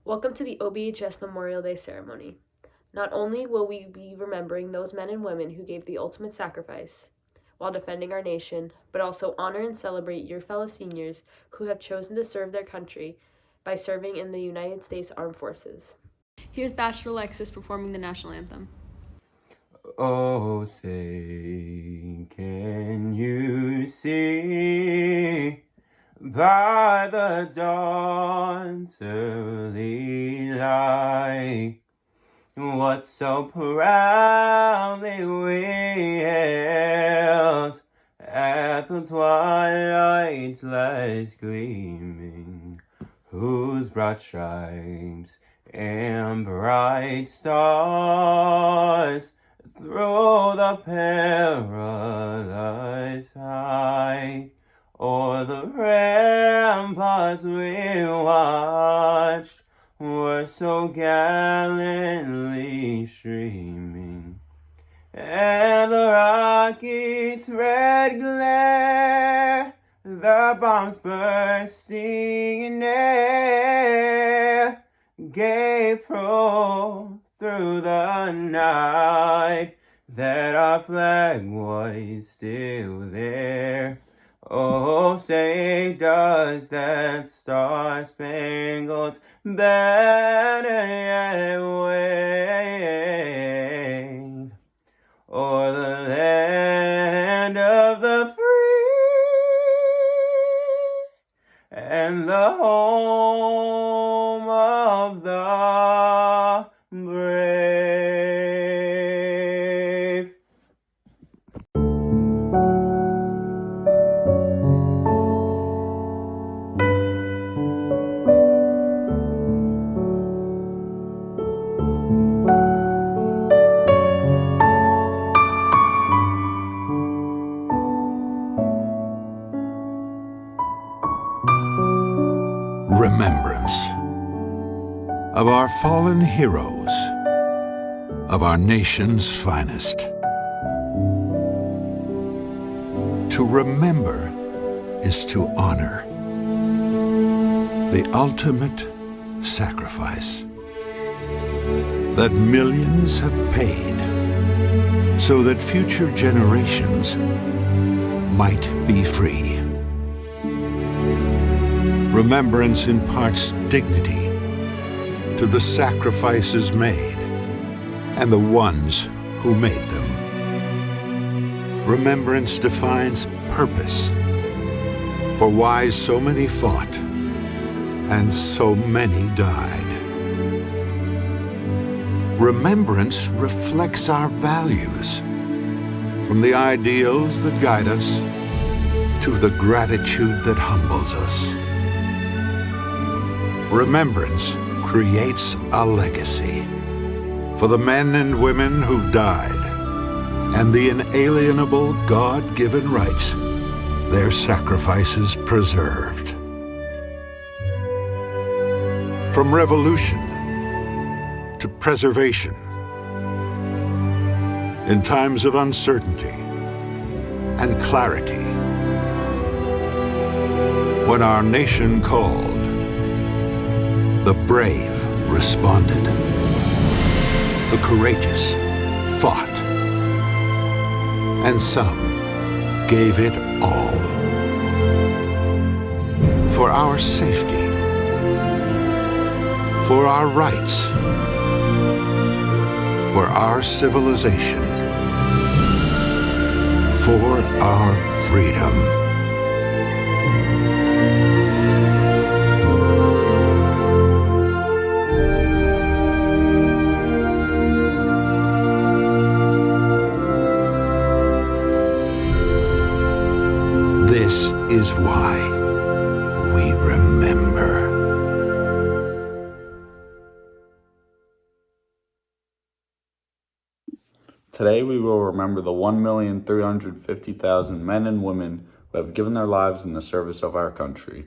Welcome to the OBHS Memorial Day ceremony. Not only will we be remembering those men and women who gave the ultimate sacrifice while defending our nation, but also honor and celebrate your fellow seniors who have chosen to serve their country by serving in the United States Armed Forces. Here's Bachelor Alexis performing the national anthem. Oh, say, can you see by the dawn's early light what so proudly we hailed at the twilight's last gleaming, whose broad stripes and bright stars through the perilous height o'er the ramparts we watched were so gallantly streaming, and the rocket's red glare, the bombs bursting in air, gave proof through the night that our flag was still there. Oh, say does that star-spangled banner yet wave o'er the land of the free and the home of the brave. Remembrance of our fallen heroes, of our nation's finest. To remember is to honor, the ultimate sacrifice that millions have paid so that future generations might be free. Remembrance imparts dignity to the sacrifices made and the ones who made them. Remembrance defines purpose for why so many fought and so many died. Remembrance reflects our values, from the ideals that guide us to the gratitude that humbles us. Remembrance creates a legacy for the men and women who've died and the inalienable God-given rights their sacrifices preserved. From revolution to preservation, in times of uncertainty and clarity, when our nation called, the brave responded. The courageous fought. And some gave it all. For our safety. For our rights. For our civilization. For our freedom. This is why we remember. Today we will remember the 1,350,000 men and women who have given their lives in the service of our country.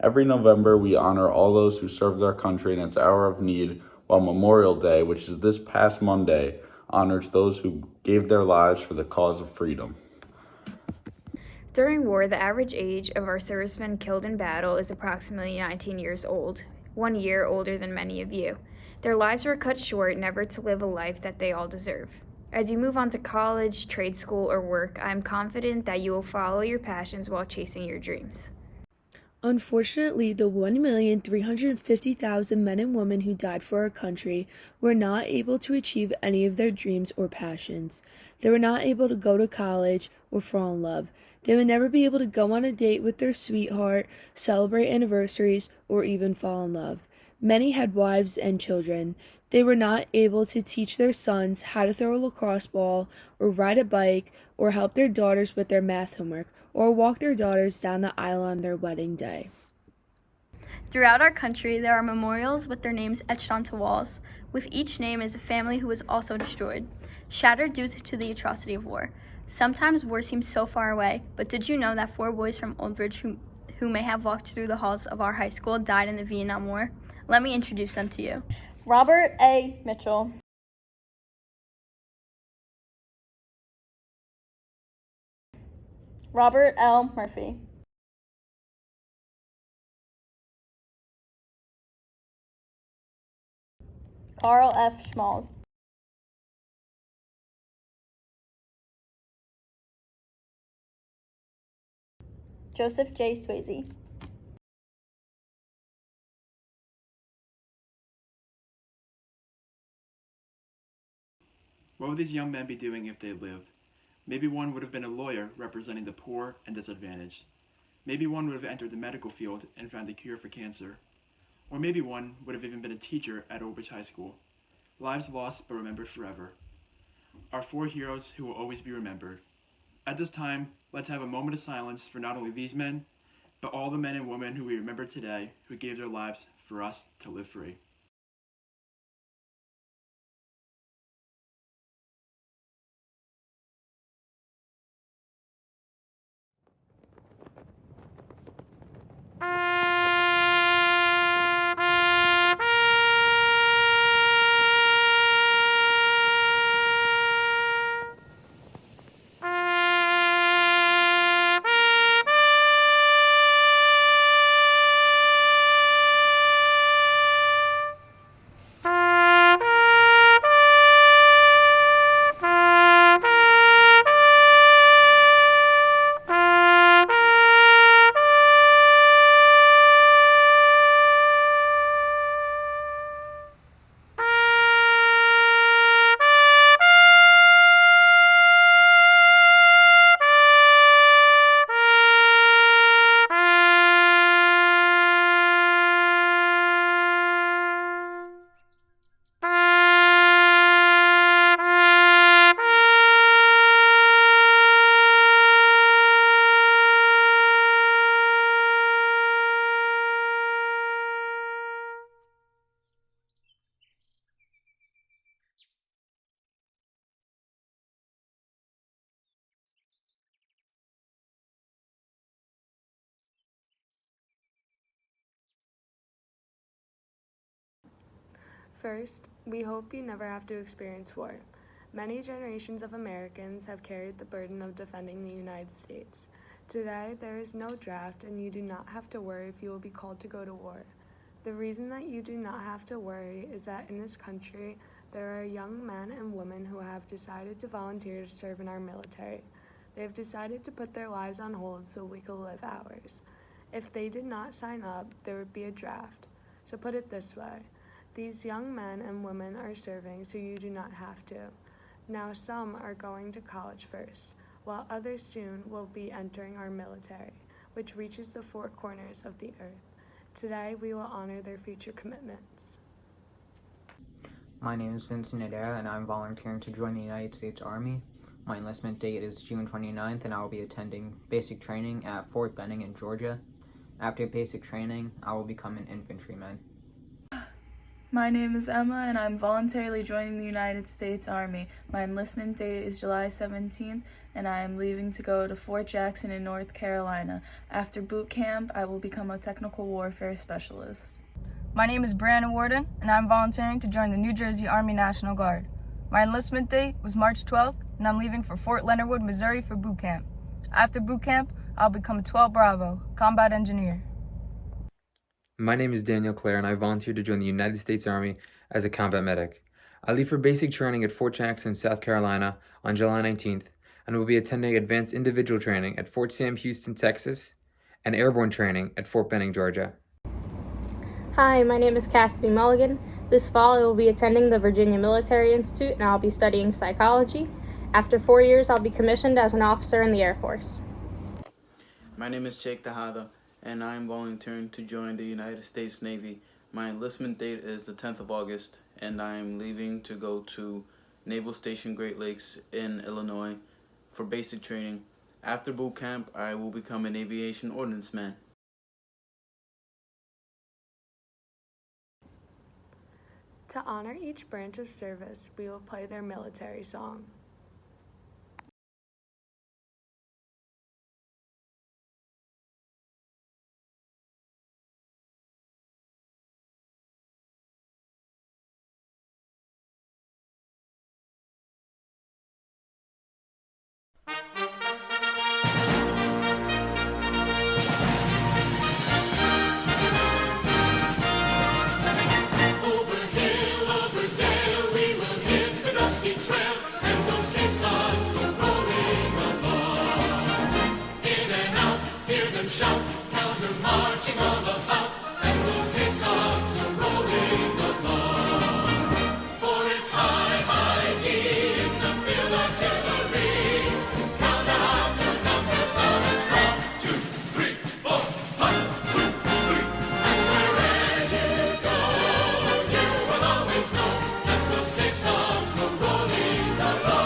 Every November we honor all those who served our country in its hour of need, while Memorial Day, which is this past Monday, honors those who gave their lives for the cause of freedom. During war, the average age of our servicemen killed in battle is approximately 19 years old. 1 year older than many of you. Their lives were cut short, never to live a life that they all deserve. As you move on to college, trade school, or work, I'm confident that you will follow your passions while chasing your dreams. Unfortunately, the 1,350,000 men and women who died for our country were not able to achieve any of their dreams or passions. They were not able to go to college or fall in love. They would never be able to go on a date with their sweetheart, celebrate anniversaries, or even fall in love. Many had wives and children. They were not able to teach their sons how to throw a lacrosse ball, or ride a bike, or help their daughters with their math homework, or walk their daughters down the aisle on their wedding day. Throughout our country, there are memorials with their names etched onto walls. With each name is a family who was also destroyed, shattered due to the atrocity of war. Sometimes war seems so far away, but did you know that 4 boys from Old Bridge who may have walked through the halls of our high school died in the Vietnam War? Let me introduce them to you. Robert A. Mitchell, Robert L. Murphy, Carl F. Schmalz, Joseph J. Swayze, What would these young men be doing if they had lived? Maybe one would have been a lawyer representing the poor and disadvantaged. Maybe one would have entered the medical field and found a cure for cancer. Or maybe one would have even been a teacher at Old Bridge High School. Lives lost but remembered forever. Our 4 heroes who will always be remembered. At this time, let's have a moment of silence for not only these men, but all the men and women who we remember today who gave their lives for us to live free. First, we hope you never have to experience war. Many generations of Americans have carried the burden of defending the United States. Today, there is no draft, and you do not have to worry if you will be called to go to war. The reason that you do not have to worry is that in this country, there are young men and women who have decided to volunteer to serve in our military. They have decided to put their lives on hold so we could live ours. If they did not sign up, there would be a draft. So put it this way. These young men and women are serving so you do not have to. Now some are going to college first, while others soon will be entering our military, which reaches the 4 corners of the earth. Today we will honor their future commitments. My name is Vincent Adera and I'm volunteering to join the United States Army. My enlistment date is June 29th and I will be attending basic training at Fort Benning in Georgia. After basic training, I will become an infantryman. My name is Emma and I'm voluntarily joining the United States Army. My enlistment date is July 17th and I am leaving to go to Fort Jackson in North Carolina. After boot camp, I will become a technical warfare specialist. My name is Brianna Warden and I'm volunteering to join the New Jersey Army National Guard. My enlistment date was March 12th and I'm leaving for Fort Leonard Wood, Missouri for boot camp. After boot camp, I'll become a 12 Bravo combat engineer. My name is Daniel Clare, and I volunteered to join the United States Army as a combat medic. I leave for basic training at Fort Jackson, South Carolina on July 19th, and will be attending advanced individual training at Fort Sam Houston, Texas, and airborne training at Fort Benning, Georgia. Hi, my name is Cassidy Mulligan. This fall I will be attending the Virginia Military Institute, and I'll be studying psychology. After 4 years, I'll be commissioned as an officer in the Air Force. My name is Jake Tejada, and I am volunteering to join the United States Navy. My enlistment date is the 10th of August, and I am leaving to go to Naval Station Great Lakes in Illinois for basic training. After boot camp, I will become an aviation ordnance man. To honor each branch of service, we will play their military song. Shout, counter marching all about, and those caissons go rolling along. For it's high, high in the field artillery. Count out your numbers loud and strong. 2, 3, 4, 1, 2, 3. And wherever you go, you will always know that those caissons go rolling along.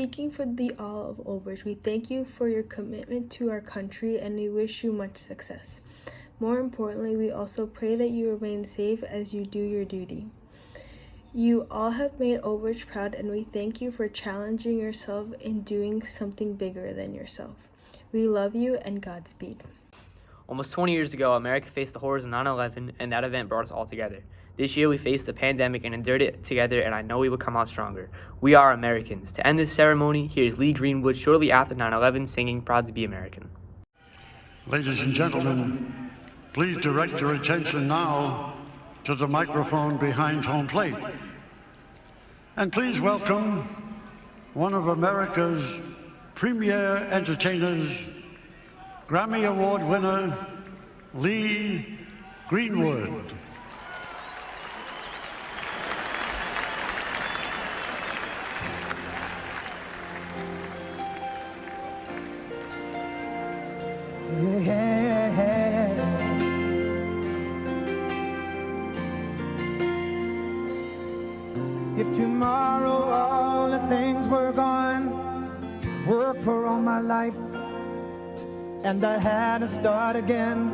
Speaking for the all of Old Bridge, we thank you for your commitment to our country and we wish you much success. More importantly, we also pray that you remain safe as you do your duty. You all have made Old Bridge proud and we thank you for challenging yourself in doing something bigger than yourself. We love you and Godspeed. Almost 20 years ago, America faced the horrors of 9/11, and that event brought us all together. This year, we faced the pandemic and endured it together, and I know we will come out stronger. We are Americans. To end this ceremony, here's Lee Greenwood shortly after 9/11 singing Proud to be American. Ladies and gentlemen, please direct your attention now to the microphone behind home plate. And please welcome one of America's premier entertainers, Grammy Award winner, Lee Greenwood. If tomorrow all the things were gone, work for all my life, and I had to start again,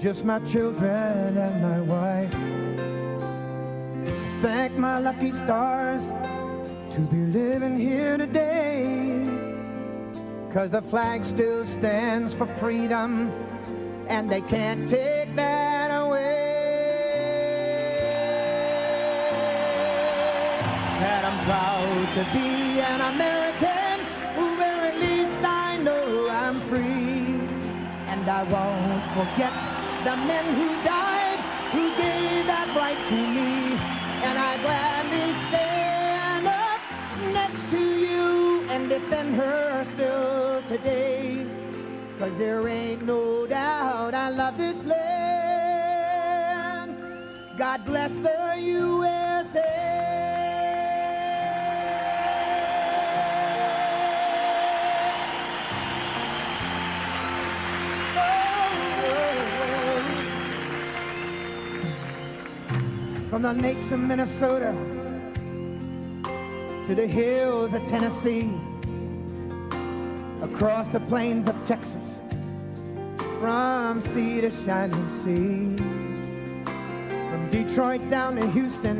just my children and my wife. Thank my lucky stars to be living here today, 'cause the flag still stands for freedom, and they can't take that away. And I'm proud to be an American, where at least I know I'm free. And I won't forget the men who died, who gave that right to me. And I gladly stand up next to you and defend her still today. 'Cause there ain't no doubt I love this land. God bless the USA. From the lakes of Minnesota to the hills of Tennessee, across the plains of Texas, from sea to shining sea, from Detroit down to Houston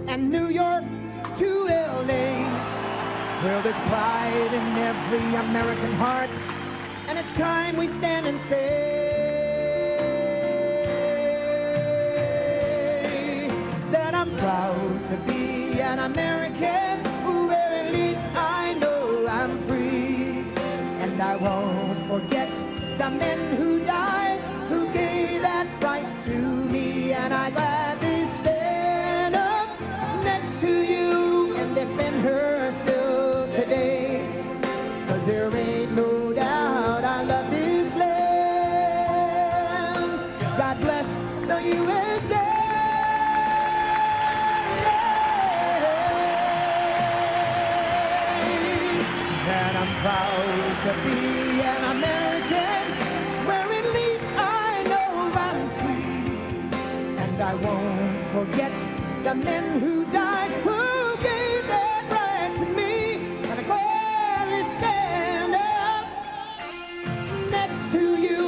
and New York to LA. Well, there's pride in every American heart, and it's time we stand and say that I'm proud to be an American, where at least I know I'm free. And I won't forget the men who died, who gave that right to me. And I gladly stand up next to you and defend her still today. 'Cause there ain't no doubt I love this land. God bless the USA. And I'm proud to be an American, where at least I know I'm free. And I won't forget the men who died, who gave that right to me. And I gladly stand up next to you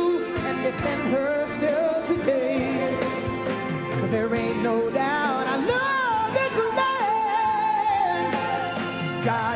and defend her still today. 'Cause there ain't no doubt I love this land. God